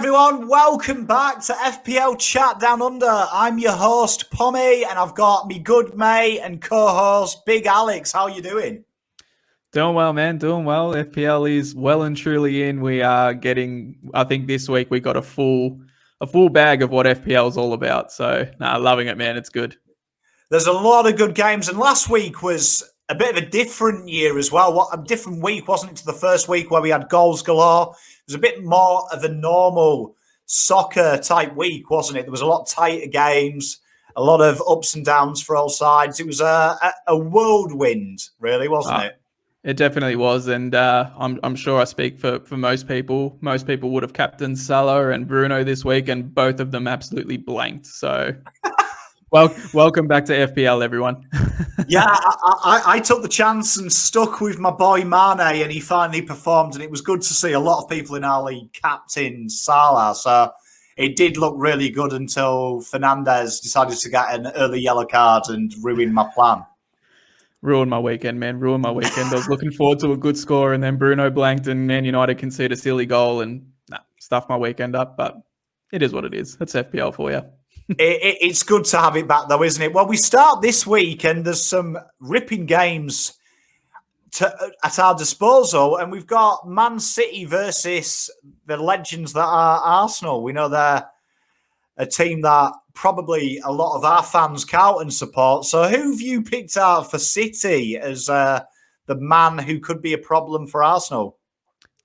everyone, welcome back to FPL Chat Down Under. I'm your host, Pommy, and I've got me good mate and co-host, Big Alex. How you doing? Doing well, man. Doing well. FPL is well and truly in. We are getting, I think this week we got a full bag of what FPL is all about. So, loving it, man. It's good. There's a lot of good games, and last week was a bit of a different year as well. What a different week, wasn't it, to the first week where we had goals galore? It was a bit more of a normal soccer type week, wasn't it? There was a lot tighter games, a lot of ups and downs for all sides. It was a whirlwind, really, wasn't it? It definitely was, and I'm sure I speak for most people. Most people would have captained Salah and Bruno this week, and both of them absolutely blanked. So, welcome back to FPL, everyone. Yeah, I took the chance and stuck with my boy Mane, and he finally performed, and it was good to see a lot of people in our league captain Salah. So it did look really good until Fernandez decided to get an early yellow card and ruin my plan. Ruined my weekend, man. Ruined my weekend. I was looking forward to a good score, and then Bruno blanked, and Man United conceded a silly goal, and stuffed my weekend up. But it is what it is. That's FPL for you. It's good to have it back, though, isn't it? Well, we start this week, and there's some ripping games at our disposal, and we've got Man City versus the legends that are Arsenal. We know they're a team that probably a lot of our fans count and support. So who have you picked out for City as the man who could be a problem for Arsenal?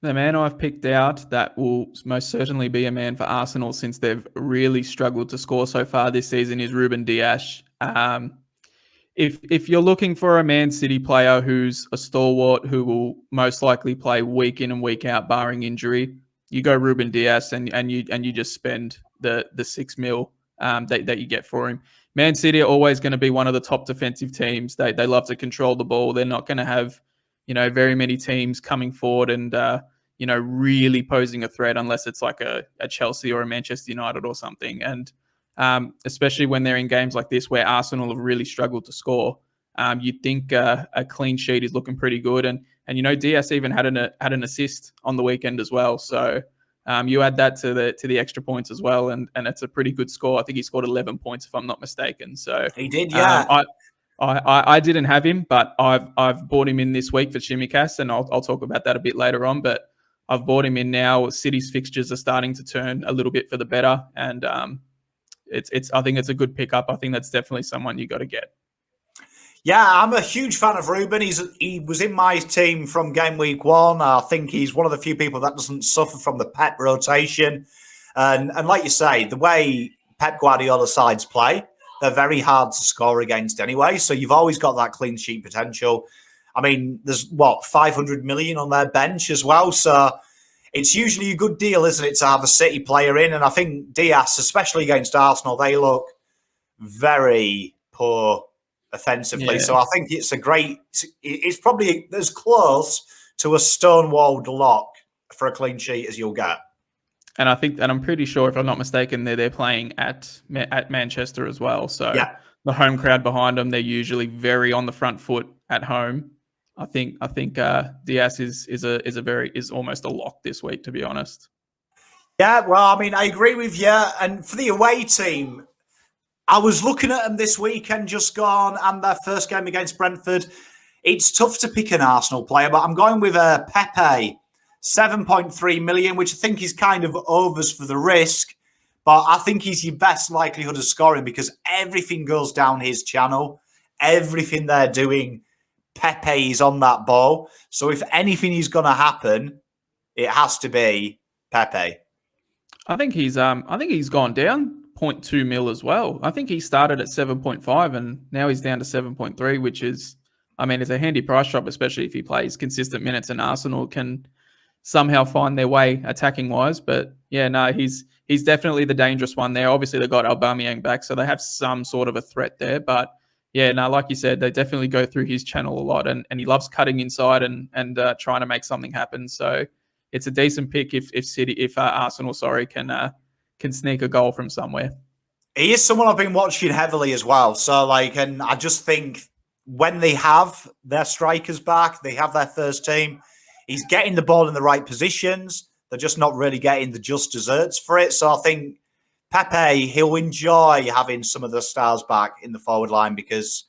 The man I've picked out that will most certainly be a man for Arsenal, since they've really struggled to score so far this season, is Ruben Dias. If you're looking for a Man City player who's a stalwart, who will most likely play week in and week out barring injury, you go Ruben Dias and you just spend the $6 million that you get for him. Man City are always going to be one of the top defensive teams. They love to control the ball. They're not going to have very many teams coming forward and really posing a threat, unless it's like a Chelsea or a Manchester United or something. And especially when they're in games like this where Arsenal have really struggled to score, you'd think a clean sheet is looking pretty good. And Dias even had an assist on the weekend as well. So you add that to the extra points as well, and it's a pretty good score. I think he scored 11 points if I'm not mistaken. So he did, yeah. I didn't have him, but I've bought him in this week for Chimicast, and I'll talk about that a bit later on. But I've bought him in now. City's fixtures are starting to turn a little bit for the better, and I think it's a good pickup. I think that's definitely someone you got to get. Yeah, I'm a huge fan of Ruben. He was in my team from game week 1. I think he's one of the few people that doesn't suffer from the Pep rotation. And like you say, the way Pep Guardiola sides play, they're very hard to score against anyway. So you've always got that clean sheet potential. I mean, there's 500 million on their bench as well. So it's usually a good deal, isn't it, to have a City player in? And I think Dias, especially against Arsenal, they look very poor offensively. Yeah. So I think it's probably as close to a stonewalled lock for a clean sheet as you'll get. And I'm pretty sure, if I'm not mistaken, they're playing at Manchester as well. So yeah, the home crowd behind them, they're usually very on the front foot at home. I think Dias is almost a lock this week, to be honest. Yeah, well, I mean, I agree with you. And for the away team, I was looking at them this weekend just gone, and their first game against Brentford. It's tough to pick an Arsenal player, but I'm going with a Pepe, 7.3 million, which I think is kind of overs for the risk. But I think he's your best likelihood of scoring because everything goes down his channel. Everything they're doing, Pepe is on that ball. So if anything is going to happen, it has to be Pepe. I think he's gone down 0.2 mil as well. I think he started at 7.5 and now he's down to 7.3, which is, it's a handy price drop, especially if he plays consistent minutes and Arsenal can somehow find their way attacking wise. But yeah, no, he's definitely the dangerous one there. Obviously they got Aubameyang back, so they have some sort of a threat there. But yeah, no, like you said, they definitely go through his channel a lot, and he loves cutting inside and trying to make something happen. So it's a decent pick if Arsenal can sneak a goal from somewhere. He is someone I've been watching heavily as well. So and I just think when they have their strikers back, they have their first team, he's getting the ball in the right positions. they're just not really getting the just desserts for it. So I think Pepe, he'll enjoy having some of the stars back in the forward line because,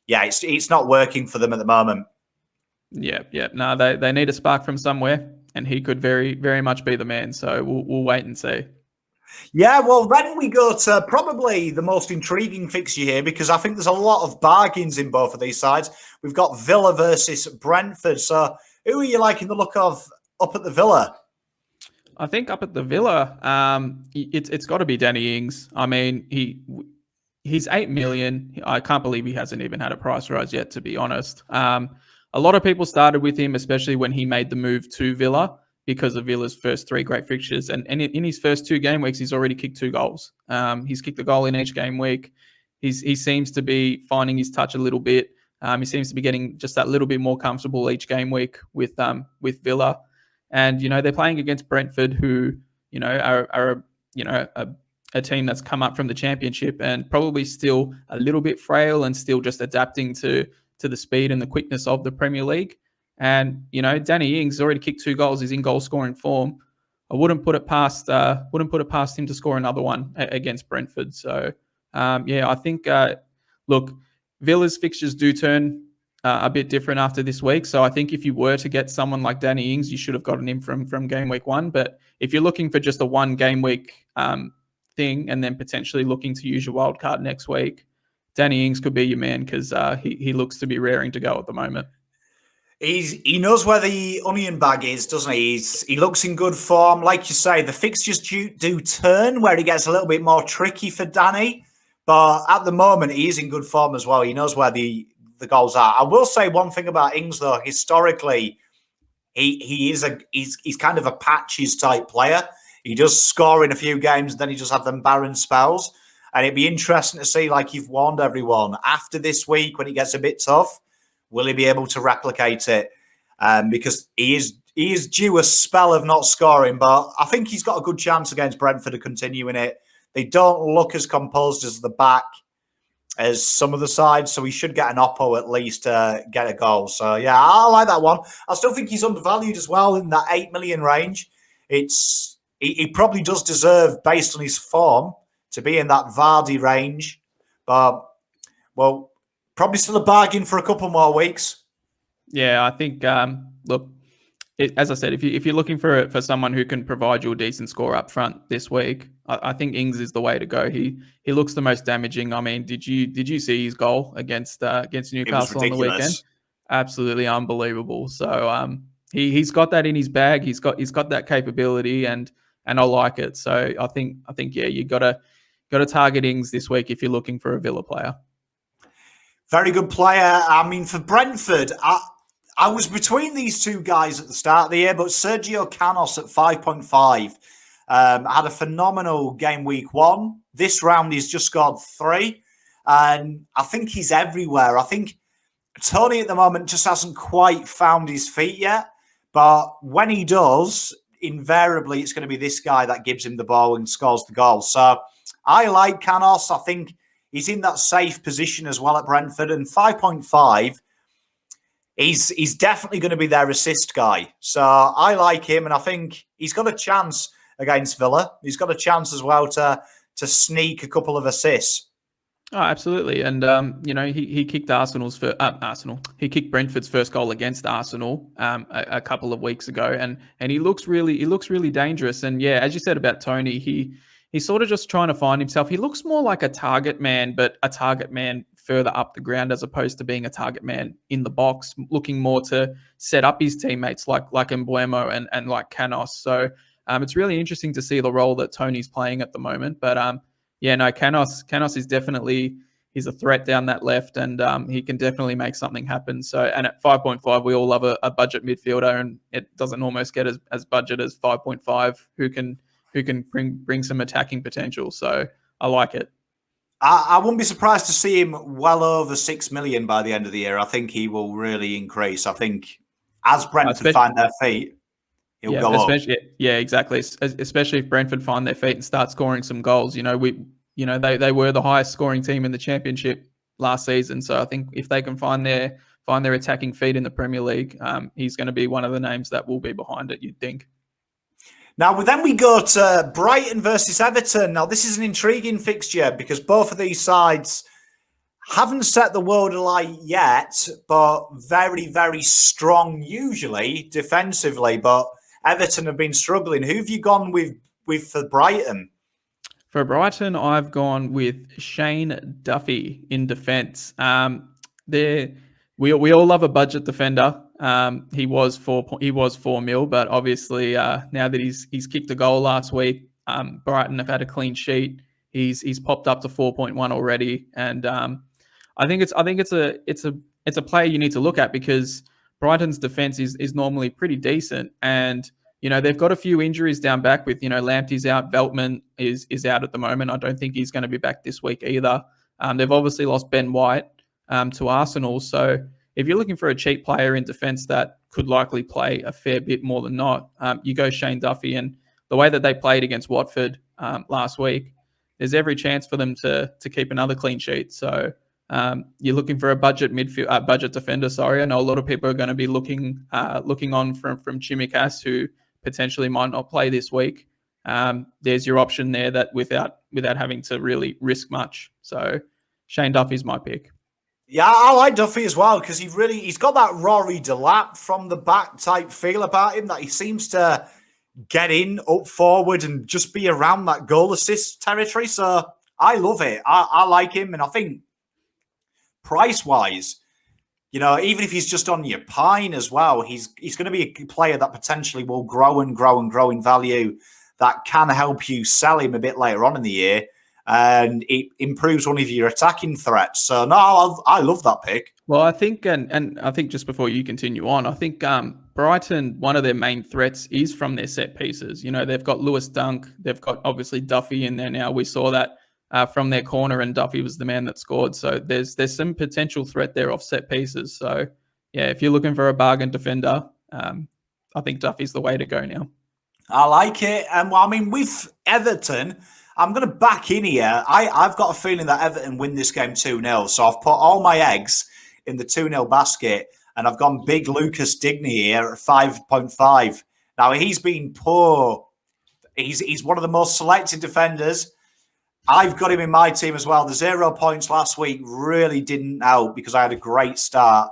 yeah, it's not working for them at the moment. Yeah. No, they need a spark from somewhere, and he could very, very much be the man. So we'll wait and see. Yeah, well, then we go to probably the most intriguing fixture here because I think there's a lot of bargains in both of these sides. We've got Villa versus Brentford. So who are you liking the look of up at the Villa? I think up at the Villa, it's got to be Danny Ings. I mean, he's 8 million. I can't believe he hasn't even had a price rise yet, to be honest. A lot of people started with him, especially when he made the move to Villa because of Villa's first 3 great fixtures. And in his first 2 game weeks, he's already kicked 2 goals. He's kicked a goal in each game week. He seems to be finding his touch a little bit. He seems to be getting just that little bit more comfortable each game week with Villa. And, they're playing against Brentford, who, are a team that's come up from the championship and probably still a little bit frail and still just adapting to the speed and the quickness of the Premier League. And, Danny Ings already kicked 2 goals. He's in goal scoring form. I wouldn't put it past him to score another one against Brentford. So, I think, look, Villa's fixtures do turn a bit different after this week. So I think if you were to get someone like Danny Ings, you should have gotten him from game week 1. But if you're looking for just a 1 game week thing and then potentially looking to use your wild card next week, Danny Ings could be your man because he looks to be raring to go at the moment. He knows where the onion bag is, doesn't he? He looks in good form. Like you say, the fixtures do turn where he gets a little bit more tricky for Danny. But at the moment, he is in good form as well. He knows where the goals are. I will say one thing about Ings, though. Historically, he's kind of a patches type player. He does score in a few games, and then he just have them barren spells. And it'd be interesting to see, like you've warned everyone, after this week when it gets a bit tough, will he be able to replicate it? Because he is due a spell of not scoring, but I think he's got a good chance against Brentford of continuing it. They don't look as composed as the back as some of the sides, so he should get an oppo at least to get a goal. So, yeah, I like that one. I still think he's undervalued as well in that 8 million range. He probably does deserve, based on his form, to be in that Vardy range. But, well, probably still a bargain for a couple more weeks. Yeah, I think, look, as I said, if you're looking for someone who can provide you a decent score up front this week, I think Ings is the way to go. He looks the most damaging. I mean, did you see his goal against Newcastle on the weekend? Absolutely unbelievable. So he's got that in his bag. He's got that capability, and I like it. So I think yeah, you gotta target Ings this week if you're looking for a Villa player. Very good player. I mean, for Brentford, I was between these 2 guys at the start of the year, but Sergio Canos at 5.5 had a phenomenal game week 1. This round, he's just scored 3. And I think he's everywhere. I think Tony at the moment just hasn't quite found his feet yet. But when he does, invariably, it's going to be this guy that gives him the ball and scores the goal. So I like Canos. I think he's in that safe position as well at Brentford. And 5.5, he's definitely going to be their assist guy. So I like him, and I think he's got a chance against Villa. He's got a chance as well to sneak a couple of assists. Oh, absolutely. And, he kicked Arsenal. He kicked Brentford's first goal against Arsenal a couple of weeks ago. And he looks really dangerous. And yeah, as you said about Tony, he's sort of just trying to find himself. He looks more like a target man, but a target man further up the ground as opposed to being a target man in the box, looking more to set up his teammates like Mbeumo and like Canos. So it's really interesting to see the role that Tony's playing at the moment. But Canos is definitely, he's a threat down that left, and he can definitely make something happen. So, and at 5.5, we all love a budget midfielder, and it doesn't almost get as budget as 5.5 who can bring some attacking potential. So I like it. I wouldn't be surprised to see him well over 6 million by the end of the year. I think he will really increase. I think as Brentford find their feet, he'll go up. Yeah, exactly. Especially if Brentford find their feet and start scoring some goals. They were the highest scoring team in the championship last season. So I think if they can find their attacking feet in the Premier League, he's going to be one of the names that will be behind it, you'd think. Now, then we go to Brighton versus Everton. Now, this is an intriguing fixture because both of these sides haven't set the world alight yet, but very, very strong usually defensively. But Everton have been struggling. Who have you gone with for Brighton? For Brighton, I've gone with Shane Duffy in defence. We all love a budget defender. He was 4 mil, but obviously now that he's kicked a goal last week, Brighton have had a clean sheet. He's popped up to 4.1 already, and I think it's a player you need to look at because Brighton's defence is normally pretty decent, and they've got a few injuries down back with, Lamptey's out, Veltman is out at the moment. I don't think he's going to be back this week either. They've obviously lost Ben White to Arsenal. So if you're looking for a cheap player in defence that could likely play a fair bit more than not, you go Shane Duffy. And the way that they played against Watford last week, there's every chance for them to keep another clean sheet. So you're looking for a budget budget defender. Sorry, I know a lot of people are going to be looking on from Chimikas, who potentially might not play this week. There's your option there that without having to really risk much. So Shane Duffy's my pick. Yeah, I like Duffy as well because he's got that Rory Delap from the back type feel about him that he seems to get in up forward and just be around that goal assist territory. So I love it. I like him, and I think price wise, even if he's just on your pine as well, he's going to be a player that potentially will grow and grow and grow in value that can help you sell him a bit later on in the year, and it improves one of your attacking threats. So no, I love that pick. Well, I think, and I think just before you continue on, I think Brighton, one of their main threats is from their set pieces. They've got Lewis Dunk, they've got obviously Duffy in there now. We saw that from their corner, and Duffy was the man that scored. So there's some potential threat there off set pieces. So yeah, if you're looking for a bargain defender, I think Duffy's the way to go now. I like it. And with Everton, I'm going to back in here. I've got a feeling that Everton win this game 2-0. So I've put all my eggs in the 2-0 basket, and I've gone big Lucas Digne here at 5.5. Now, he's been poor. He's one of the most selected defenders. I've got him in my team as well. The 0 points last week really didn't help because I had a great start.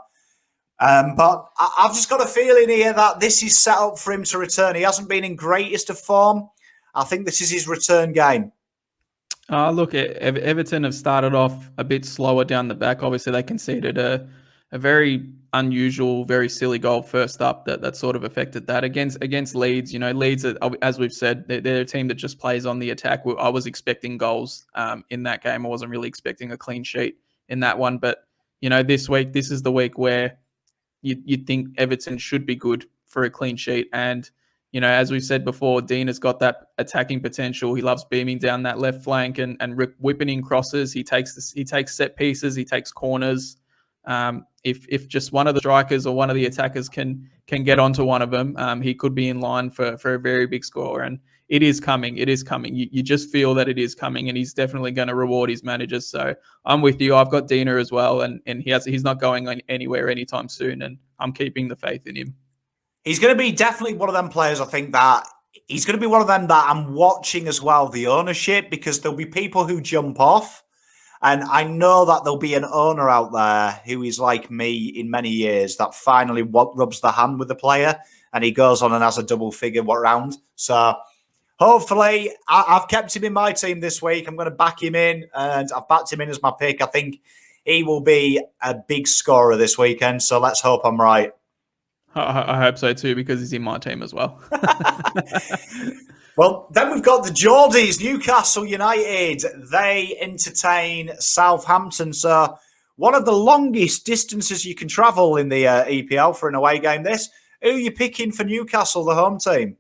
But I've just got a feeling here that this is set up for him to return. He hasn't been in greatest of form. I think this is his return game. Look, Everton have started off a bit slower down the back. Obviously, they conceded a very unusual, very silly goal first up that sort of affected that against Leeds. Leeds, as we've said, they're a team that just plays on the attack. I was expecting goals in that game. I wasn't really expecting a clean sheet in that one. But this week, this is the week where you'd think Everton should be good for a clean sheet. And as we've said before, Dean has got that attacking potential. He loves beaming down that left flank and whipping in crosses. He takes set pieces. He takes corners. If just one of the strikers or one of the attackers can get onto one of them, he could be in line for a very big score. And it is coming. It is coming. You just feel that it is coming, and he's definitely going to reward his managers. So I'm with you. I've got Dina as well, and he's not going anywhere anytime soon, and I'm keeping the faith in him. He's going to be definitely one of them players, I think, that he's going to be one of them that I'm watching as well, the ownership, because there'll be people who jump off. And I know that there'll be an owner out there who is like me in many years that finally rubs the hand with the player and he goes on and has a double figure round. So hopefully I've kept him in my team this week. I'm going to back him in, and I've backed him in as my pick. I think he will be a big scorer this weekend. So let's hope I'm right. I hope so too, because he's in my team as well. Well, then we've got the Geordies, Newcastle United. They entertain Southampton. So one of the longest distances you can travel in the EPL for an away game. Who are you picking for Newcastle, the home team?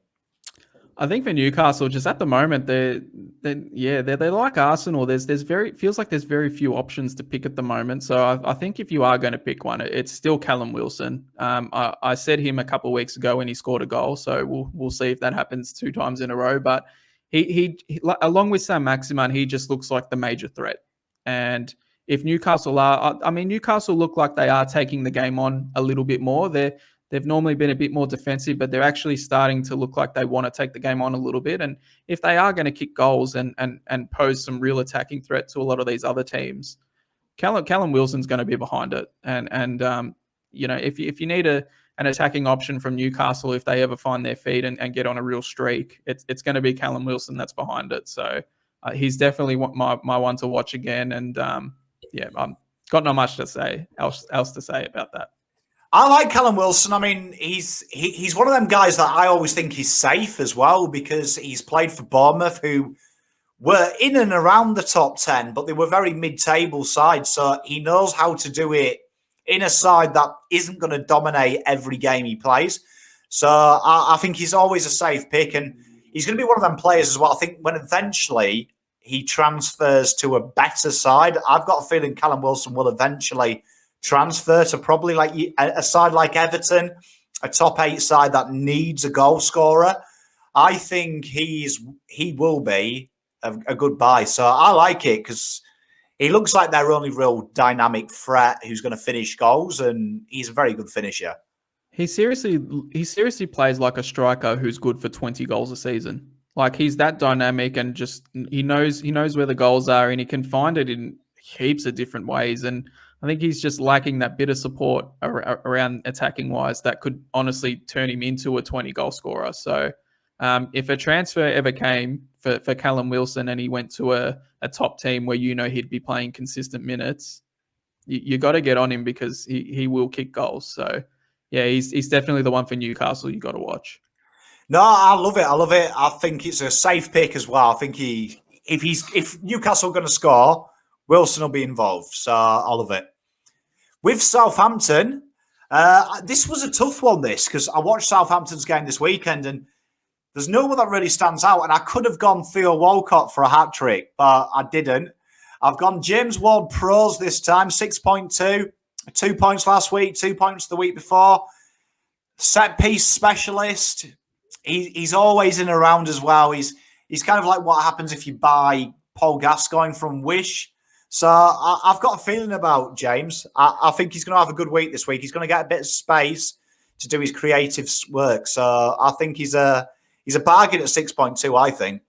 I think for Newcastle, just at the moment, they're like Arsenal. Feels like there's very few options to pick at the moment. So I think if you are going to pick one, it's still Callum Wilson. I said him a couple of weeks ago when he scored a goal. So we'll see if that happens 2 times in a row. But he along with Sam Maximan, he just looks like the major threat. And if Newcastle Newcastle look like they are taking the game on a little bit more. They've normally been a bit more defensive, but they're actually starting to look like they want to take the game on a little bit. And if they are going to kick goals and pose some real attacking threat to a lot of these other teams, Callum Wilson's going to be behind it. And if you need an attacking option from Newcastle, if they ever find their feet and get on a real streak, it's going to be Callum Wilson that's behind it. So he's definitely my one to watch again. And I've got not much to say else to say about that. I like Callum Wilson. I mean, he's one of them guys that I always think is safe as well, because he's played for Bournemouth, who were in and around the top 10, but they were very mid-table side. So he knows how to do it in a side that isn't going to dominate every game he plays. So I think he's always a safe pick, and he's going to be one of them players as well. I think when eventually he transfers to a better side, I've got a feeling Callum Wilson will eventually transfer to probably like a side like Everton, a top 8 side that needs a goal scorer. I think he will be a good buy. So I like it because he looks like their only real dynamic threat who's going to finish goals, and he's a very good finisher. He seriously plays like a striker who's good for 20 goals a season. Like, he's that dynamic, and just he knows where the goals are, and he can find it in heaps of different ways. And I think he's just lacking that bit of support around attacking wise that could honestly turn him into a 20 goal scorer. So if a transfer ever came for Callum Wilson and he went to a top team where he'd be playing consistent minutes, you got to get on him, because he will kick goals. So yeah, he's definitely the one for Newcastle you got to watch. No, I love it. I think it's a safe pick as well. I think if Newcastle are going to score, Wilson will be involved. So I love it. With Southampton, this was a tough one, because I watched Southampton's game this weekend, and there's no one that really stands out. And I could have gone Theo Walcott for a hat-trick, but I didn't. I've gone James Ward-Prowse this time, 6.2. 2 points last week, 2 points the week before. Set-piece specialist. He's always in around as well. He's kind of like what happens if you buy Paul Gascoigne from Wish. So I've got a feeling about James. I think he's going to have a good week this week. He's going to get a bit of space to do his creative work. So I think he's a bargain at 6.2, I think.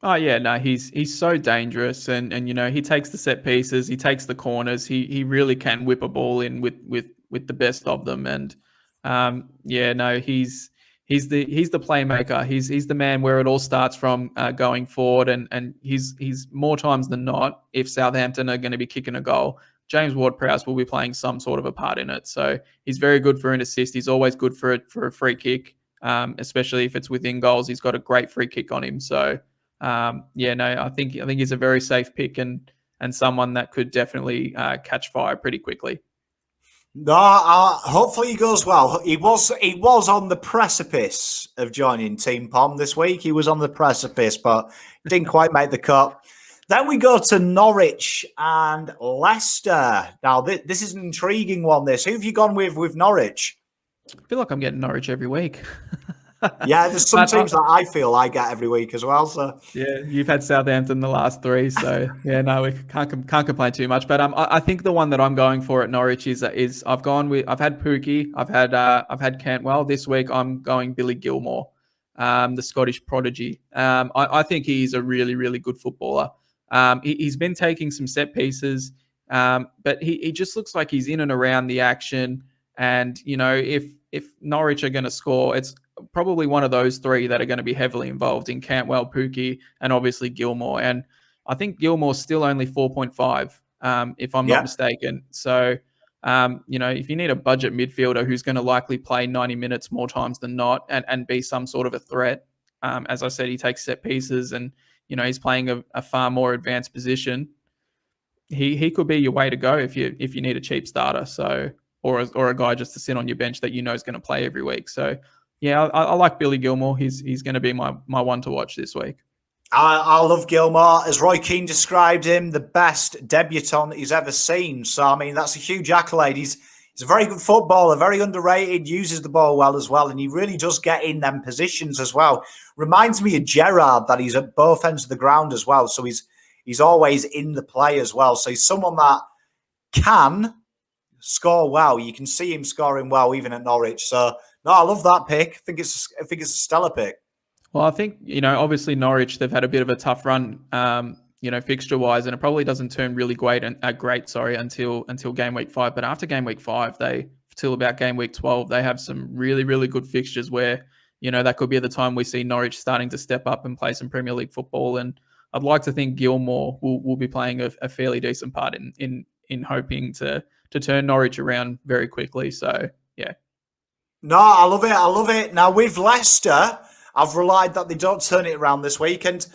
Oh yeah, no, he's so dangerous, and he takes the set pieces, he takes the corners, he really can whip a ball in with the best of them, and he's the playmaker. He's the man where it all starts from, going forward, and he's more times than not, if Southampton are going to be kicking a goal, James Ward-Prowse will be playing some sort of a part in it. So he's very good for an assist. He's always good for a free kick, especially if it's within goals. He's got a great free kick on him. So I think he's a very safe pick, and someone that could definitely catch fire pretty quickly. No, hopefully he goes well. He was on the precipice of joining Team Pom this week. He was on the precipice, but didn't quite make the cut. Then we go to Norwich and Leicester. Now, this is an intriguing one, this. Who have you gone with Norwich? I feel like I'm getting Norwich every week. Yeah, there's some teams that I feel I get every week as well. So yeah, you've had Southampton the last 3, so yeah, no, we can't complain too much. But I think the one that I'm going for at Norwich is I've had Pookie, I've had Cantwell. This week I'm going Billy Gilmore, the Scottish prodigy. I think he's a really, really good footballer. He's been taking some set pieces, but he just looks like he's in and around the action. And if Norwich are going to score, it's probably one of those 3 that are going to be heavily involved in Cantwell, Pookie, and obviously Gilmore. And I think Gilmore's still only 4.5, if I'm not mistaken. So, if you need a budget midfielder who's going to likely play 90 minutes more times than not and be some sort of a threat, as I said, he takes set pieces, and, he's playing a far more advanced position. He could be your way to go if you need a cheap starter. So, or a guy just to sit on your bench that is going to play every week. So, yeah, I like Billy Gilmore. He's going to be my one to watch this week. I love Gilmore. As Roy Keane described him, the best debutant he's ever seen. So, I mean, that's a huge accolade. He's a very good footballer, very underrated, uses the ball well as well, and he really does get in them positions as well. Reminds me of Gerrard, that he's at both ends of the ground as well. So he's always in the play as well. So he's someone that can score well. You can see him scoring well even at Norwich. So no, I love that pick. I think it's a stellar pick. Well, I think, obviously Norwich, they've had a bit of a tough run, fixture wise, and it probably doesn't turn really great until game week 5. But after game week 5, till about game week 12, they have some really, really good fixtures where, that could be the time we see Norwich starting to step up and play some Premier League football. And I'd like to think Gilmore will be playing a fairly decent part in hoping to turn Norwich around very quickly. So, yeah. No, I love it. I love it. Now, with Leicester, I've relied that they don't turn it around this week. And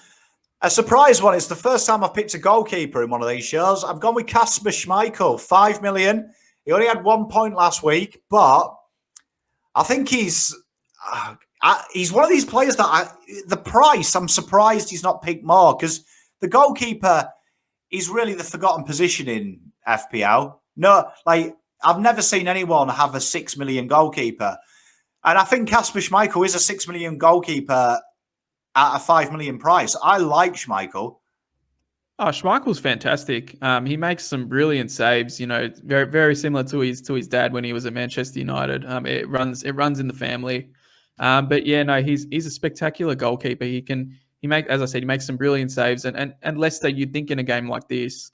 a surprise one, it's the first time I've picked a goalkeeper in one of these shows. I've gone with Kasper Schmeichel, 5 million. He only had 1 point last week, but I think he's one of these players that the price, I'm surprised he's not picked more, because the goalkeeper is really the forgotten position in FPL. No, I've never seen anyone have a 6 million goalkeeper. And I think Kasper Schmeichel is a 6 million goalkeeper at a 5 million price. I like Schmeichel. Oh, Schmeichel's fantastic. He makes some brilliant saves. Very, very similar to his dad when he was at Manchester United. It runs in the family. But yeah, no, he's a spectacular goalkeeper. As I said, he makes some brilliant saves. And Leicester, you'd think in a game like this,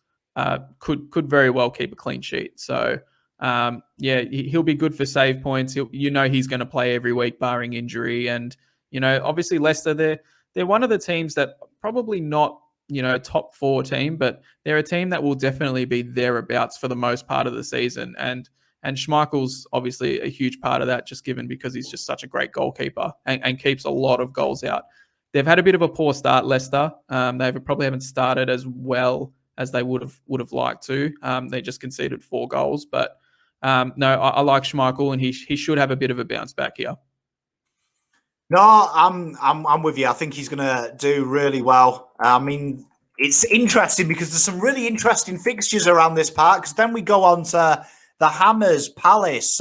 could very well keep a clean sheet. So yeah, he'll be good for save points. He's going to play every week, barring injury. And obviously Leicester, they're one of the teams that probably not top 4 team, but they're a team that will definitely be thereabouts for the most part of the season. And Schmeichel's obviously a huge part of that, just given because he's just such a great goalkeeper and keeps a lot of goals out. They've had a bit of a poor start, Leicester. They probably haven't started as well as they would have liked to. They just conceded 4 goals, but no, I like Schmeichel, and he should have a bit of a bounce back here. No, I'm with you. I think he's going to do really well. I mean, it's interesting because there's some really interesting fixtures around this part, because then we go on to the Hammers Palace,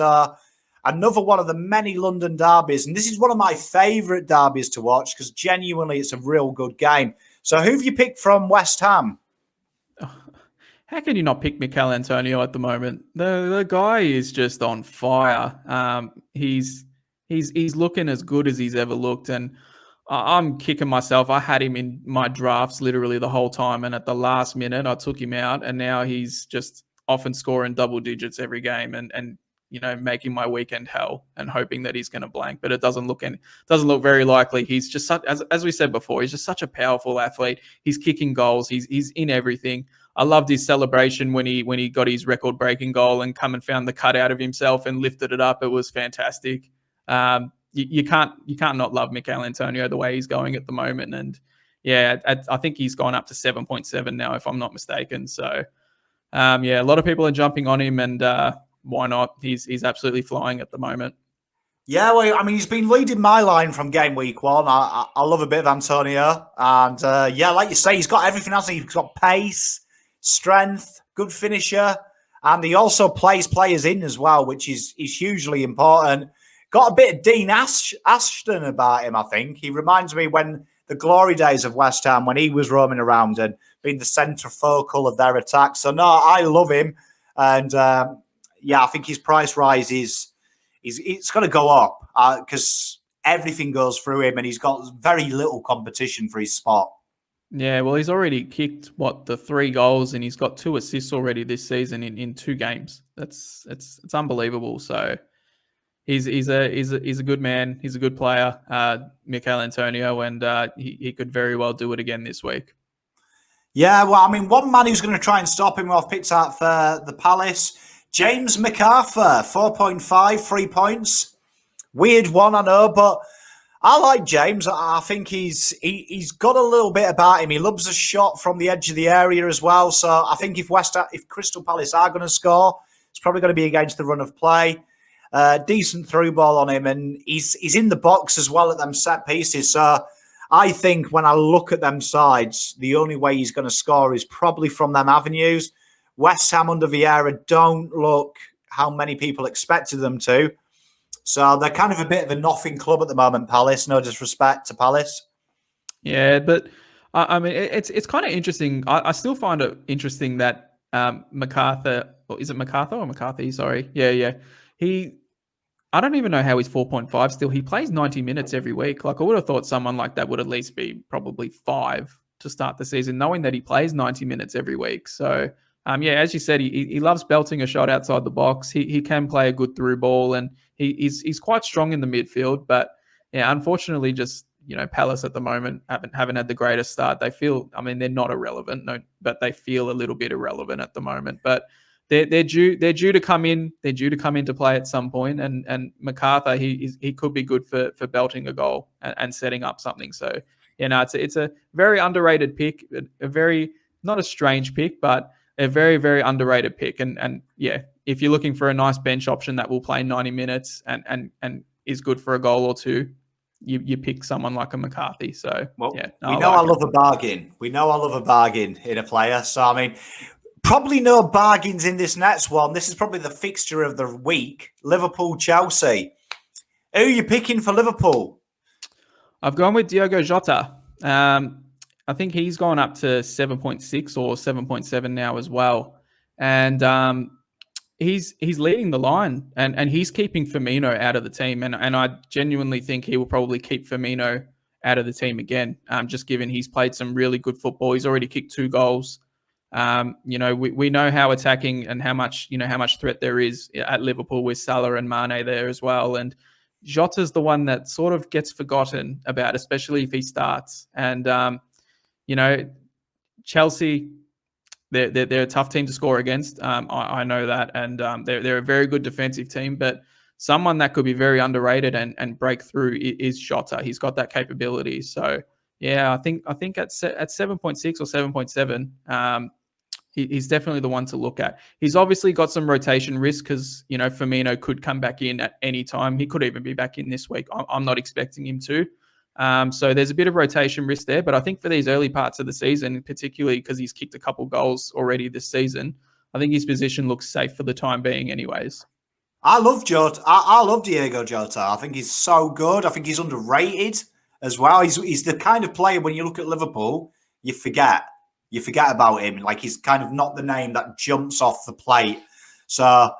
another one of the many London derbies. And this is one of my favourite derbies to watch because genuinely it's a real good game. So who have you picked from West Ham? How can you not pick Mikel Antonio at the moment? The guy is just on fire. He's looking as good as he's ever looked, and I'm kicking myself. I had him in my drafts literally the whole time, and at the last minute I took him out, and now he's just often scoring double digits every game, and making my weekend hell, and hoping that he's going to blank, but it doesn't look very likely. He's just as we said before, he's just such a powerful athlete. He's kicking goals. He's in everything. I loved his celebration when he got his record-breaking goal and come and found the cutout of himself and lifted it up. It was fantastic. You can't not love Mikel Antonio the way he's going at the moment. And yeah, I think he's gone up to 7.7 now, if I'm not mistaken. So yeah, a lot of people are jumping on him, and why not? He's absolutely flying at the moment. Yeah, well, I mean, he's been leading my line from game week 1. I love a bit of Antonio. And yeah, like you say, he's got everything else. He's got pace, strength, good finisher. And he also plays players in as well, which is hugely important. Got a bit of Dean Ashton about him, I think. He reminds me when the glory days of West Ham, when he was roaming around and being the centre focal of their attack. So, no, I love him. And, yeah, I think his price rise it's going to go up because everything goes through him, and he's got very little competition for his spot. Yeah, well, he's already kicked the 3 goals, and he's got 2 assists already this season in 2 games. It's unbelievable. So he's a good man. He's a good player, Mikel Antonio, and he could very well do it again this week. Yeah, well, I mean, one man who's going to try and stop him, I've picked out for the Palace, James McArthur, 4.5, 3 points. Weird one, I know, but I like James. I think he's got a little bit about him. He loves a shot from the edge of the area as well. So I think if Crystal Palace are going to score, it's probably going to be against the run of play. Decent through ball on him, and he's in the box as well at them set pieces. So I think when I look at them sides, the only way he's going to score is probably from them avenues. West Ham under Vieira don't look how many people expected them to. So they're kind of a bit of a nothing club at the moment, Palace. No disrespect to Palace. Yeah, but I mean, it's kind of interesting. I still find it interesting that MacArthur, or is it MacArthur or McCarthy? Sorry. Yeah. I don't even know how he's 4.5 still. He plays 90 minutes every week. Like, I would have thought someone like that would at least be probably 5 to start the season, knowing that he plays 90 minutes every week. So, as you said, he loves belting a shot outside the box. He can play a good through ball, and he's quite strong in the midfield. But yeah, unfortunately, just Palace at the moment haven't had the greatest start. They feel, I mean, they're not irrelevant, no, but they feel a little bit irrelevant at the moment. But they're due to come in. They're due to come into play at some point. And MacArthur, he could be good for belting a goal and setting up something. So it's a very underrated pick, a very, not a strange pick, but a very, very underrated pick. And if you're looking for a nice bench option that will play 90 minutes and is good for a goal or two, you pick someone like a McCarthy. So I love a bargain. We know I love a bargain in a player. So I mean, probably no bargains in this next one. This is probably the fixture of the week. Liverpool-Chelsea. Who are you picking for Liverpool? I've gone with Diogo Jota. I think he's gone up to 7.6 or 7.7 now as well. And he's leading the line, and he's keeping Firmino out of the team. And I genuinely think he will probably keep Firmino out of the team again, just given he's played some really good football. He's already kicked 2 goals. We know how attacking and how much threat there is at Liverpool with Salah and Mane there as well. And Jota's the one that sort of gets forgotten about, especially if he starts. And, Chelsea, they're a tough team to score against. I know that. And they're a very good defensive team, but someone that could be very underrated and break through is Jota. He's got that capability. So, yeah, I think at 7.6 or 7.7, he's definitely the one to look at. He's obviously got some rotation risk because, Firmino could come back in at any time. He could even be back in this week. I'm not expecting him to. So there's a bit of rotation risk there. But I think for these early parts of the season, particularly because he's kicked a couple goals already this season, I think his position looks safe for the time being anyways. I love Jota. I love Diogo Jota. I think he's so good. I think he's underrated as well. He's the kind of player, when you look at Liverpool, you forget about him. Like, he's kind of not the name that jumps off the plate. So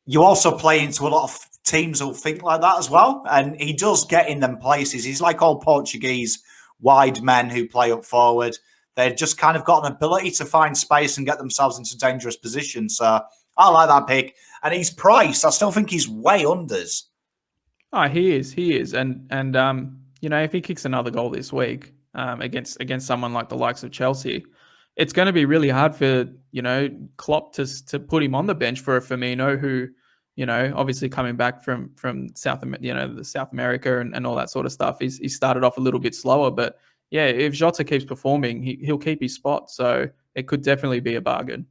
you also play into a lot of teams who think like that as well. And he does get in them places. He's like all Portuguese wide men who play up forward. They've just kind of got an ability to find space and get themselves into dangerous positions. So I like that pick. And he's priced. I still think he's way unders. Oh, he is. And if he kicks another goal this week against someone like the likes of Chelsea, it's going to be really hard for, Klopp to put him on the bench for a Firmino who, obviously coming back from the South America and all that sort of stuff. He started off a little bit slower, but yeah, if Jota keeps performing, he'll keep his spot. So it could definitely be a bargain.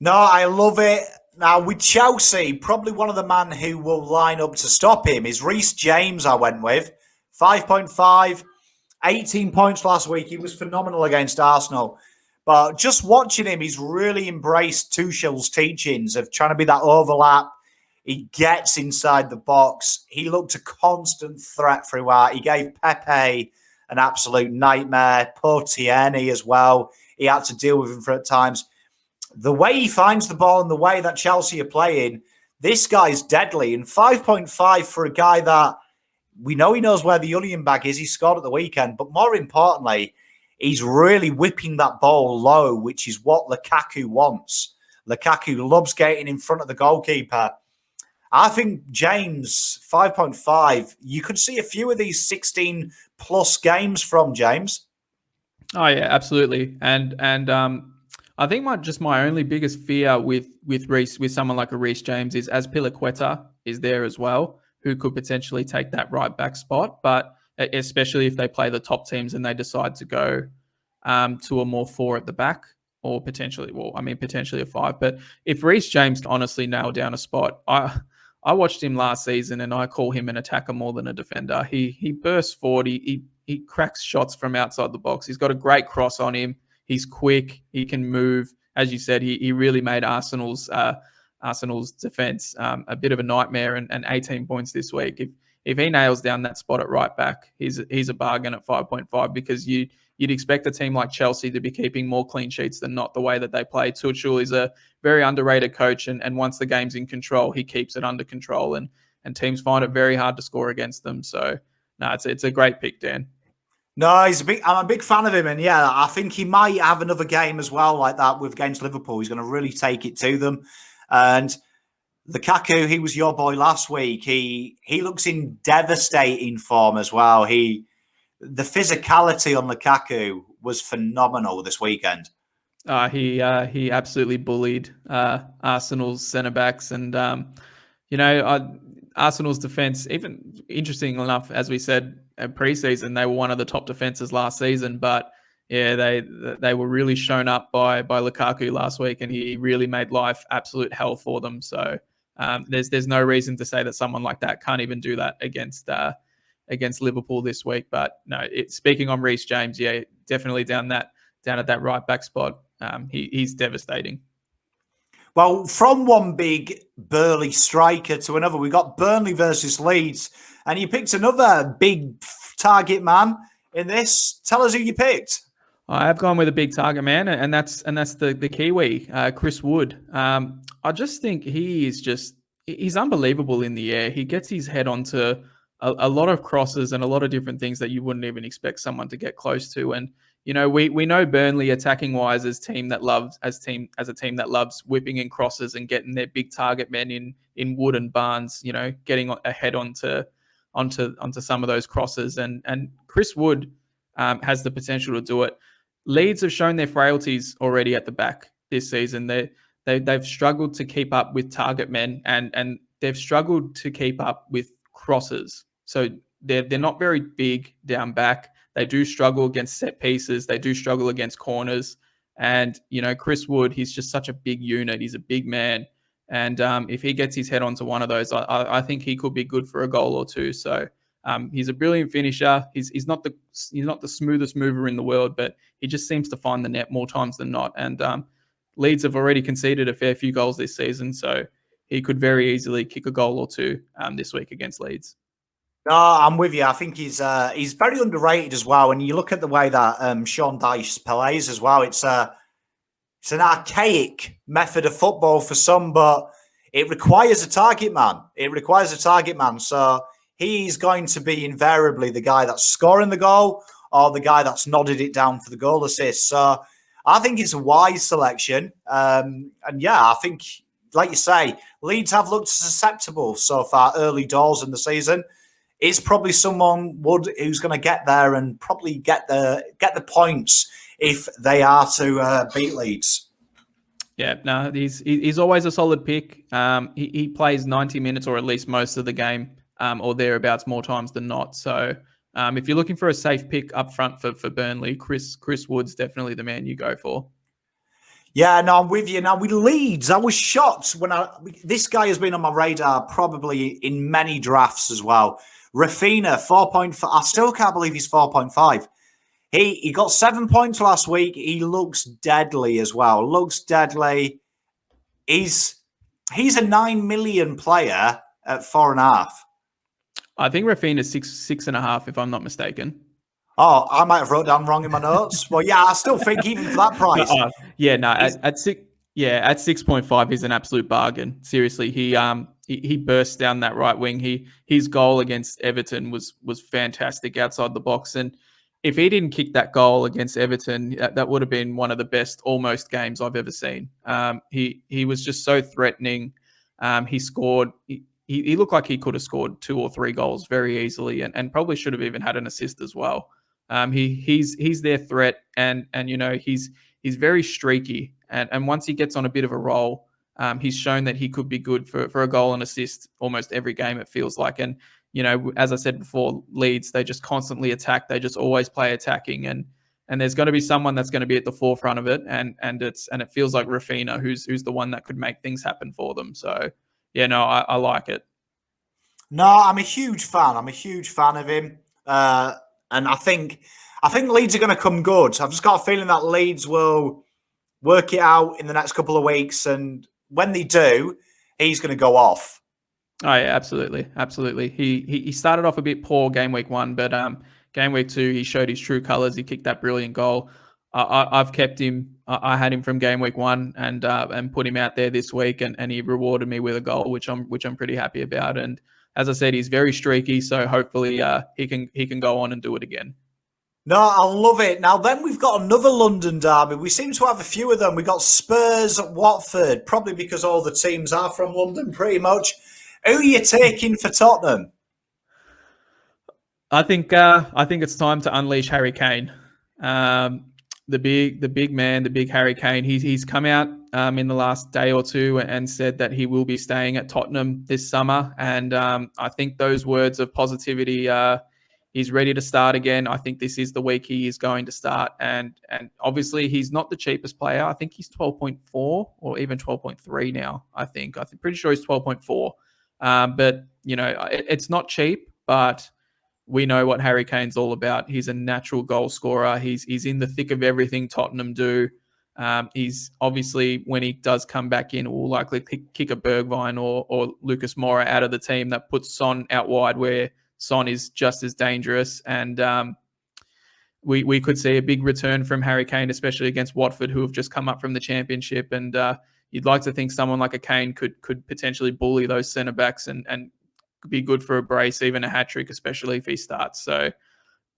No, I love it. Now, with Chelsea, probably one of the men who will line up to stop him is Reece James, I went with. 5.5, 18 points last week. He was phenomenal against Arsenal. But just watching him, he's really embraced Tuchel's teachings of trying to be that overlap. He gets inside the box. He looked a constant threat throughout. He gave Pepe an absolute nightmare. Poor Tierney as well. He had to deal with him for at times. The way he finds the ball and the way that Chelsea are playing, this guy's deadly. And 5.5 for a guy that we know he knows where the onion bag is. He scored at the weekend. But more importantly, he's really whipping that ball low, which is what Lukaku wants. Lukaku loves getting in front of the goalkeeper. I think James, 5.5, you could see a few of these 16-plus games from James. Oh, yeah, absolutely. And I think my only biggest fear with someone like a Reece James is Azpilicueta is there as well, who could potentially take that right back spot. But especially if they play the top teams and they decide to go to a more 4 at the back, or potentially a 5. But if Reece James can honestly nail down a spot, I watched him last season and I call him an attacker more than a defender. He bursts forward. He cracks shots from outside the box. He's got a great cross on him. He's quick. He can move. As you said, he really made Arsenal's defense a bit of a nightmare. And 18 points this week. if he nails down that spot at right back, he's a bargain at 5.5 because you'd expect a team like Chelsea to be keeping more clean sheets than not the way that they play. Tuchel is a very underrated coach, and once the game's in control, he keeps it under control, and teams find it very hard to score against them. So, no, it's a great pick, Dan. No, I'm a big fan of him, and yeah, I think he might have another game as well like that with against Liverpool. He's going to really take it to them. And Lukaku, he was your boy last week. He looks in devastating form as well. The physicality on Lukaku was phenomenal this weekend. He absolutely bullied Arsenal's centre backs, and Arsenal's defense. Even interesting enough, as we said pre-season, they were one of the top defenses last season, but yeah, they were really shown up by Lukaku last week, and he really made life absolute hell for them. So there's no reason to say that someone like that can't even do that against Liverpool this week. But no, speaking on Reece James, yeah, definitely down at that right back spot. He's devastating. Well, from one big burly striker to another, we got Burnley versus Leeds, and you picked another big target man in this. Tell us who you picked. I have gone with a big target man, and that's the Kiwi, Chris Wood. I just think he's unbelievable in the air. He gets his head onto a lot of crosses and a lot of different things that you wouldn't even expect someone to get close to. And we know Burnley attacking wise as a team that loves whipping in crosses and getting their big target men in Wood and Barnes. Getting ahead onto some of those crosses, and Chris Wood has the potential to do it. Leeds have shown their frailties already at the back this season. They've struggled to keep up with target men, and they've struggled to keep up with crosses. So they're not very big down back. They do struggle against set pieces. They do struggle against corners. And, Chris Wood, he's just such a big unit. He's a big man. And if he gets his head onto one of those, I think he could be good for a goal or two. So he's a brilliant finisher. He's not the smoothest mover in the world, but he just seems to find the net more times than not. And Leeds have already conceded a fair few goals this season, so he could very easily kick a goal or two this week against Leeds. No, I'm with you. I think he's very underrated as well. And you look at the way that Sean Dyche plays as well. It's an archaic method of football for some, but it requires a target man. So he's going to be invariably the guy that's scoring the goal or the guy that's nodded it down for the goal assist. So I think it's a wise selection. And yeah, I think, like you say, Leeds have looked susceptible so far early doors in the season. It's probably someone who's going to get there and probably get the points if they are to beat Leeds. Yeah, no, he's always a solid pick. He plays 90 minutes or at least most of the game or thereabouts more times than not. So if you're looking for a safe pick up front for Burnley, Chris Wood's definitely the man you go for. Yeah, no, I'm with you. Now, with Leeds, I was shocked this guy has been on my radar probably in many drafts as well. Rafinha, 4.5. I still can't believe he's 4.5. He got 7 points last week. He looks deadly as well. He's a 9 million player at 4.5. I think Rafinha's 6.5, if I'm not mistaken. Oh, I might have wrote down wrong in my notes. Well, yeah, I still think even for that price. At 6.5, he's an absolute bargain. Seriously, he burst down that right wing. His goal against Everton was fantastic outside the box, and if he didn't kick that goal against Everton, that would have been one of the best almost games I've ever seen. He was just so threatening. He scored. He looked like he could have scored 2 or 3 goals very easily, and probably should have even had an assist as well. He's their threat, and he's very streaky, and once he gets on a bit of a roll, he's shown that he could be good for a goal and assist almost every game, it feels like. And as I said before, Leeds, they just constantly attack. They just always play attacking, and there's going to be someone that's going to be at the forefront of it, and it feels like Rafinha, who's the one that could make things happen for them. So yeah, no, I like it. No, I'm a huge fan. I'm a huge fan of him. And I think Leeds are going to come good. I've just got a feeling that Leeds will work it out in the next couple of weeks. And when they do, he's going to go off. Oh yeah, absolutely, absolutely. He started off a bit poor game week 1, but game week 2 he showed his true colours. He kicked that brilliant goal. I've kept him. I had him from game week 1 and put him out there this week, and he rewarded me with a goal, which I'm pretty happy about. And as I said, he's very streaky, so hopefully he can go on and do it again. No, I love it. Now, then we've got another London derby. We seem to have a few of them. We've got Spurs at Watford, probably because all the teams are from London, pretty much. Who are you taking for Tottenham? I think it's time to unleash Harry Kane. The big man, the big Harry Kane. He's come out in the last day or two and said that he will be staying at Tottenham this summer, and I think those words of positivity. He's ready to start again. I think this is the week he is going to start, and obviously he's not the cheapest player. I think he's 12.4 or even 12.3 now. I'm pretty sure he's 12.4. But it's not cheap, but we know what Harry Kane's all about. He's a natural goal scorer. He's in the thick of everything Tottenham do. He's obviously, when he does come back in, will likely kick a Bergwijn or Lucas Moura out of the team. That puts Son out wide, where Son is just as dangerous. And we could see a big return from Harry Kane, especially against Watford, who have just come up from the Championship. And you'd like to think someone like a Kane could potentially bully those centre backs and be good for a brace, even a hat trick, especially if he starts. So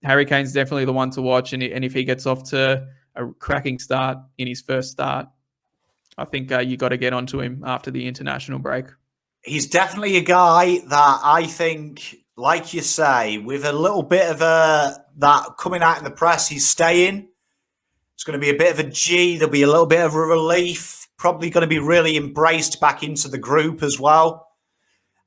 Harry Kane's definitely the one to watch, and if he gets off to a cracking start in his first start, I think you got to get onto him after the international break. He's definitely a guy that I think, like you say, with a little bit of that coming out in the press, he's staying. It's going to be a bit of a G. There'll be a little bit of a relief. Probably going to be really embraced back into the group as well.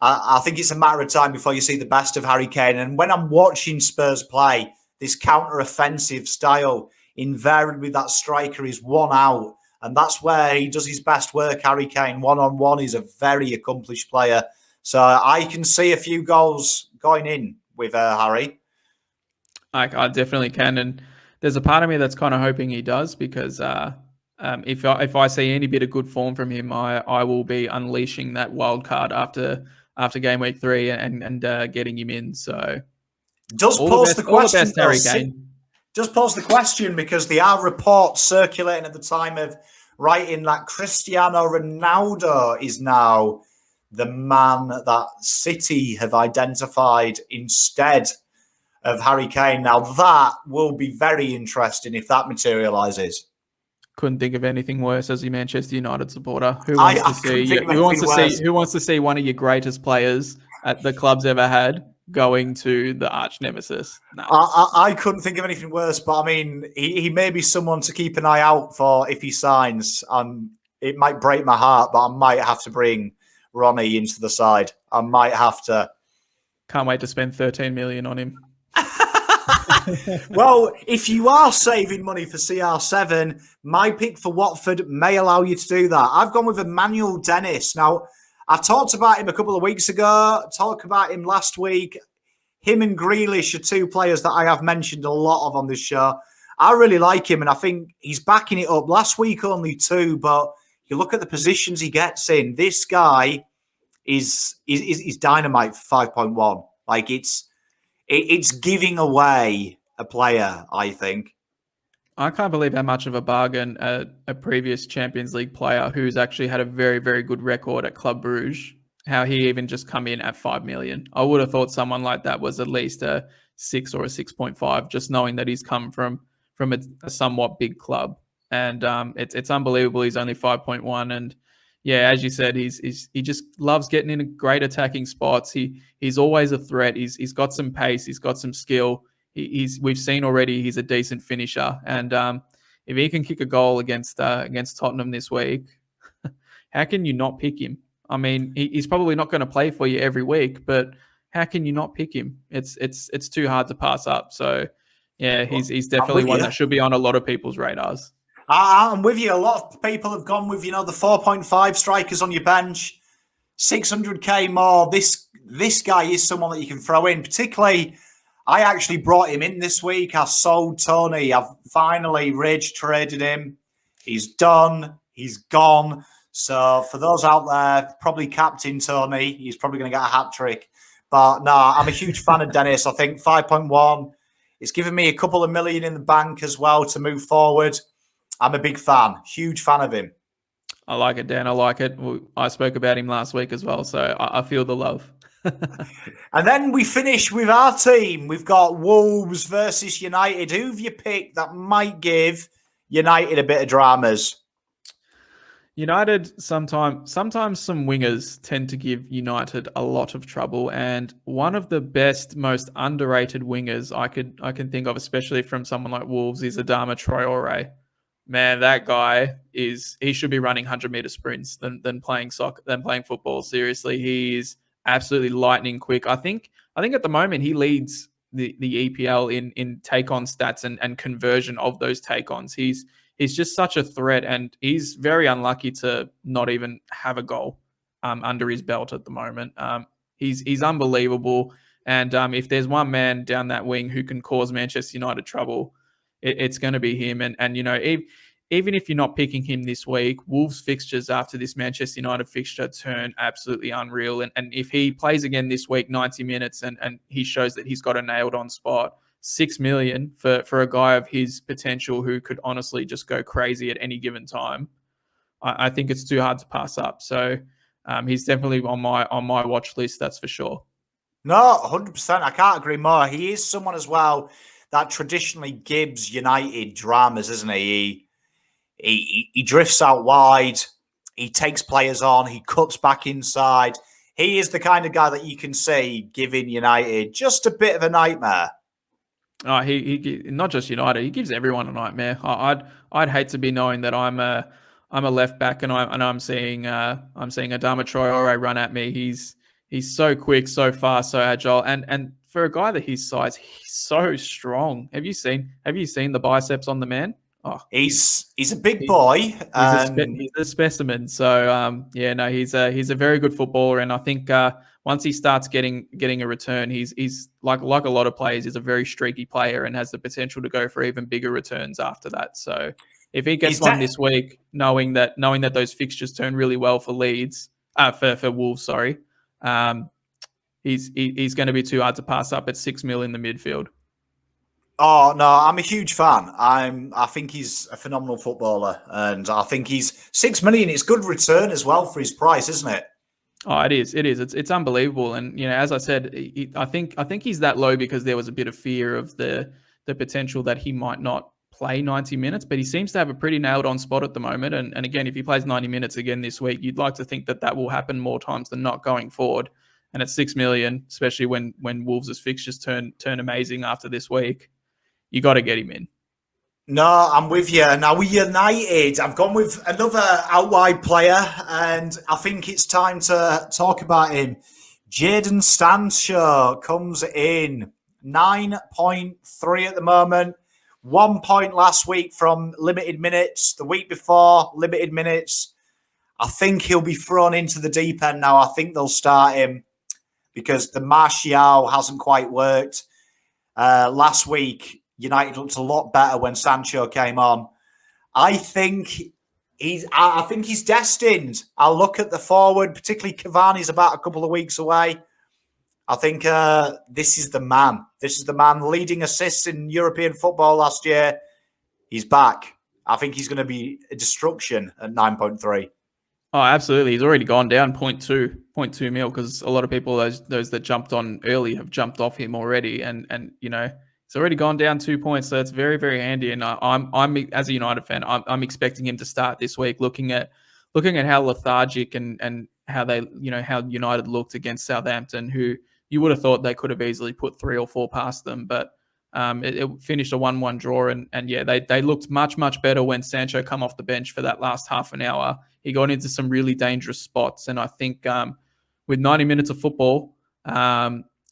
I think it's a matter of time before you see the best of Harry Kane. And when I'm watching Spurs play, this counter-offensive style, invariably that striker is one out. And that's where he does his best work, Harry Kane. One-on-one, he's a very accomplished player. So I can see a few goals going in with Harry. I definitely can. And there's a part of me that's kind of hoping he does, because if I see any bit of good form from him, I will be unleashing that wild card after game week 3 and getting him in. So just pose the question, Harry Kane. Just pose the question, because there are reports circulating at the time of writing that Cristiano Ronaldo is now the man that City have identified instead of Harry Kane. Now that will be very interesting if that materialises. Couldn't think of anything worse as a Manchester United supporter. Who wants to see one of your greatest players at the club's ever had going to the arch nemesis? No. I couldn't think of anything worse, but I mean, he may be someone to keep an eye out for if he signs. It might break my heart, but I might have to bring Ronnie into the side. I might have to. Can't wait to spend 13 million on him. Well, if you are saving money for CR7, my pick for Watford may allow you to do that. I've gone with Emmanuel Dennis. Now, I talked about him a couple of weeks ago, talked about him last week. Him and Grealish are two players that I have mentioned a lot of on this show. I really like him, and I think he's backing it up. Last week, only 2, but you look at the positions he gets in. This guy is dynamite for 5.1. Like, it's giving away a player, I think. I can't believe how much of a bargain a previous Champions League player who's actually had a very, very good record at Club Brugge, how he even just come in at 5 million. I would have thought someone like that was at least a 6 or a 6.5, just knowing that he's come from a somewhat big club. And it's unbelievable. He's only 5.1. And yeah, as you said, he just loves getting in great attacking spots. He's always a threat. He's got some pace. He's got some skill. We've seen already he's a decent finisher. And if he can kick a goal against Tottenham this week, how can you not pick him? I mean, he's probably not going to play for you every week, but how can you not pick him? It's too hard to pass up. So yeah, he's definitely one that should be on a lot of people's radars. I'm with you. A lot of people have gone with, the 4.5 strikers on your bench, 600k more. This guy is someone that you can throw in. Particularly, I actually brought him in this week. I sold Tony. I've finally rage traded him. He's done. He's gone. So for those out there, probably captain Tony, he's probably going to get a hat trick. But no, I'm a huge fan of Dennis. I think 5.1, it's given me a couple of million in the bank as well to move forward. I'm a big fan, huge fan of him. I like it, Dan. I like it. I spoke about him last week as well, so I feel the love. And then we finish with our team. We've got Wolves versus United. Who've you picked that might give United a bit of dramas? United sometimes some wingers tend to give United a lot of trouble, and one of the best, most underrated wingers I can think of, especially from someone like Wolves, is Adama Traore. Man, that guy he should be running 100-meter sprints than playing football. Seriously, he is absolutely lightning quick. I think at the moment he leads the EPL in take on stats and conversion of those take ons. He's just such a threat, and he's very unlucky to not even have a goal under his belt at the moment. He's unbelievable, and if there's one man down that wing who can cause Manchester United trouble, it's going to be him. And you know, even if you're not picking him this week, Wolves fixtures after this Manchester United fixture turn absolutely unreal. And if he plays again this week, 90 minutes, and he shows that he's got a nailed on spot, 6 million for a guy of his potential who could honestly just go crazy at any given time, I think it's too hard to pass up. So he's definitely on my watch list, that's for sure. No, 100%. I can't agree more. He is someone as well that traditionally gives United dramas, isn't he? He drifts out wide. He takes players on. He cuts back inside. He is the kind of guy that you can see giving United just a bit of a nightmare. Oh, he not just United. He gives everyone a nightmare. I'd hate to be knowing that I'm a left back and I'm seeing Adama Traore run at me. He's so quick, so fast, so agile, and for a guy that his size, he's so strong. Have you seen the biceps on the man? Oh, he's a big boy. He's a specimen. So yeah, no, he's a very good footballer, and I think once he starts getting a return, he's like a lot of players. He's a very streaky player and has the potential to go for even bigger returns after that. So if he gets one this week, knowing that those fixtures turn really well for Leeds, for Wolves, sorry, he's going to be too hard to pass up at 6 mil in the midfield. Oh no, I'm a huge fan. I think he's a phenomenal footballer, and I think he's 6 million. It's good return as well for his price, isn't it? Oh, it is. It's unbelievable. And you know, as I said, I think he's that low because there was a bit of fear of the potential that he might not play 90 minutes, but he seems to have a pretty nailed on spot at the moment. And again, if he plays 90 minutes again this week, you'd like to think that will happen more times than not going forward. And at 6 million, especially when Wolves' fixtures turn amazing after this week, you got to get him in. No, I'm with you. Now, we United, I've gone with another out wide player, and I think it's time to talk about him. Jadon Sancho comes in 9.3 at the moment. 1 point last week from limited minutes. The week before, limited minutes. I think he'll be thrown into the deep end now. I think they'll start him because the Martial hasn't quite worked. Last week, United looked a lot better when Sancho came on. I think he's destined. I'll look at the forward, particularly Cavani's about a couple of weeks away. I think this is the man. This is the man leading assists in European football last year. He's back. I think he's going to be a destruction at 9.3. Oh, absolutely. He's already gone down 0.2 mil because a lot of people, those that jumped on early have jumped off him already. And you know, it's already gone down 2 points. So it's very, very handy. And I'm as a United fan, I'm expecting him to start this week, looking at how lethargic and how how United looked against Southampton, who you would have thought they could have easily put 3 or 4 past them. But it finished a 1-1 draw. And yeah, they looked much, much better when Sancho come off the bench for that last half an hour. He got into some really dangerous spots. And I think with 90 minutes of football,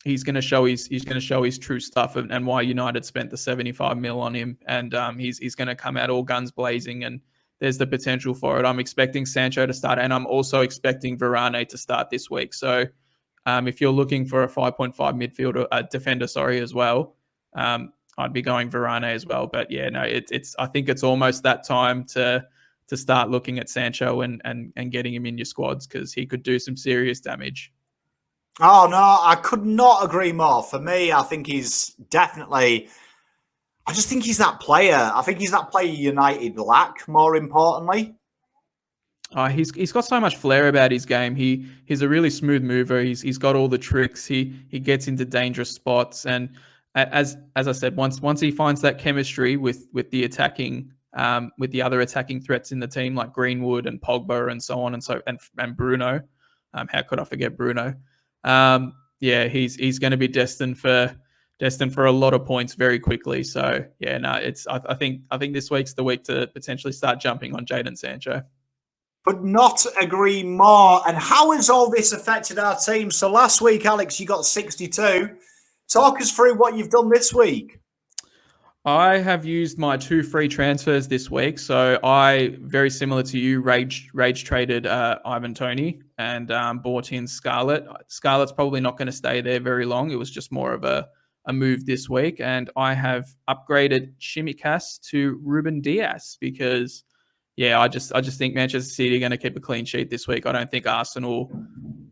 he's going to show his true stuff and why United spent the 75 mil on him. And he's going to come out all guns blazing, and there's the potential for it. I'm expecting Sancho to start, and I'm also expecting Varane to start this week. So if you're looking for a 5.5 midfielder, defender, as well, I'd be going Varane as well. But yeah, no, I think it's almost that time to to start looking at Sancho and getting him in your squads, because he could do some serious damage. Oh, no, I could not agree more. For me, I think he's definitely... I just think he's that player. I think he's that player United lack, more importantly. He's got so much flair about his game. He's a really smooth mover. He's got all the tricks. He gets into dangerous spots, and as I said, once he finds that chemistry with the attacking with the other attacking threats in the team, like Greenwood and Pogba and so on and Bruno. How could I forget Bruno? Yeah, he's going to be destined for a lot of points very quickly. So yeah, no, I think this week's the week to potentially start jumping on Jadon Sancho. Could not agree more. And how has all this affected our team? So last week, Alex, you got 62. Talk us through what you've done this week. I have used my 2 free transfers this week. So I, very similar to you, rage traded Ivan Toney and bought in Scarlett. Scarlett's probably not going to stay there very long. It was just more of a move this week. And I have upgraded Tsimikas to Ruben Dias because... yeah, I just think Manchester City are going to keep a clean sheet this week. I don't think Arsenal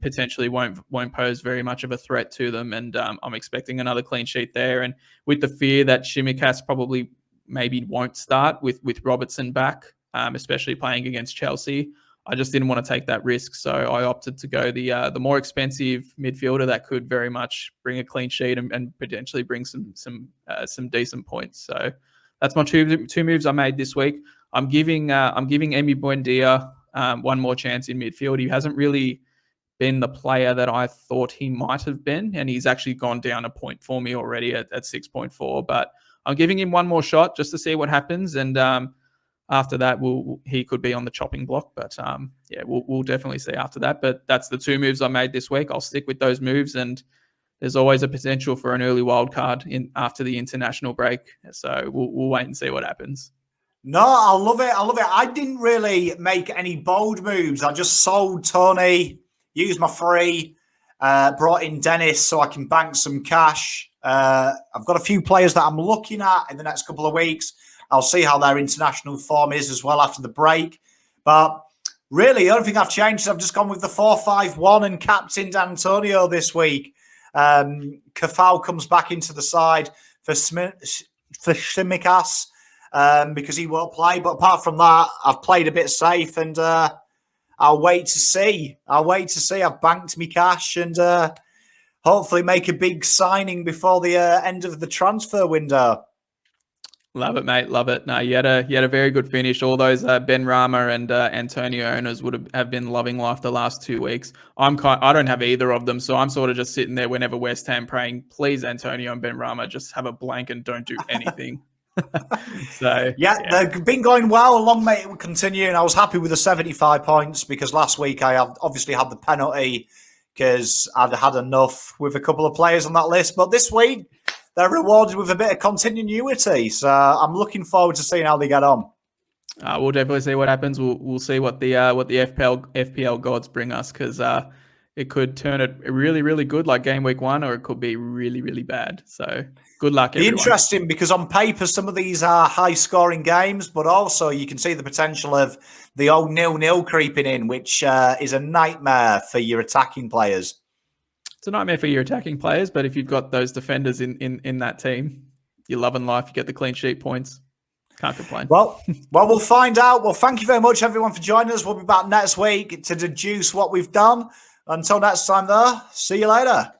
potentially won't pose very much of a threat to them, and I'm expecting another clean sheet there. And with the fear that Tsimikas probably maybe won't start with Robertson back, especially playing against Chelsea, I just didn't want to take that risk. So I opted to go the more expensive midfielder that could very much bring a clean sheet and potentially bring some decent points. So that's my two moves I made this week. I'm giving Emi Buendia one more chance in midfield. He hasn't really been the player that I thought he might have been, and he's actually gone down a point for me already at 6.4. But I'm giving him one more shot just to see what happens, and after that, he could be on the chopping block. But yeah, we'll definitely see after that. But that's the 2 moves I made this week. I'll stick with those moves, and there's always a potential for an early wild card after the international break. So we'll wait and see what happens. No, I love it. I didn't really make any bold moves. I just sold Tony, used my free, brought in Dennis so I can bank some cash. I've got a few players that I'm looking at in the next couple of weeks. I'll see how their international form is as well after the break. But really, the only thing I've changed is I've just gone with the 4-5-1 and captained Antonio this week. Kafal comes back into the side for Tsimikas. Because he won't play. But apart from that, I've played a bit safe, and I'll wait to see. I've banked me cash and hopefully make a big signing before the end of the transfer window. Love it, mate. Love it. No, you had a very good finish. All those Ben Rama and Antonio owners would have been loving life the last 2 weeks. I don't have either of them, so I'm sort of just sitting there whenever West Ham praying, please Antonio and Ben Rama just have a blank and don't do anything. So yeah, they've been going well. Long may it continue. And I was happy with the 75 points because last week I obviously had the penalty because I'd had enough with a couple of players on that list. But this week they're rewarded with a bit of continuity. So I'm looking forward to seeing how they get on. We'll definitely see what happens. We'll see what the FPL gods bring us, because it could turn it really, really good like game week 1, or it could be really, really bad. So good luck, everyone. Interesting, because on paper, some of these are high-scoring games, but also you can see the potential of the old 0-0 creeping in, which is a nightmare for your attacking players. It's a nightmare for your attacking players, but if you've got those defenders in that team, you're loving life. You get the clean sheet points. Can't complain. Well, we'll find out. Well, thank you very much, everyone, for joining us. We'll be back next week to deduce what we've done. Until next time, though, see you later.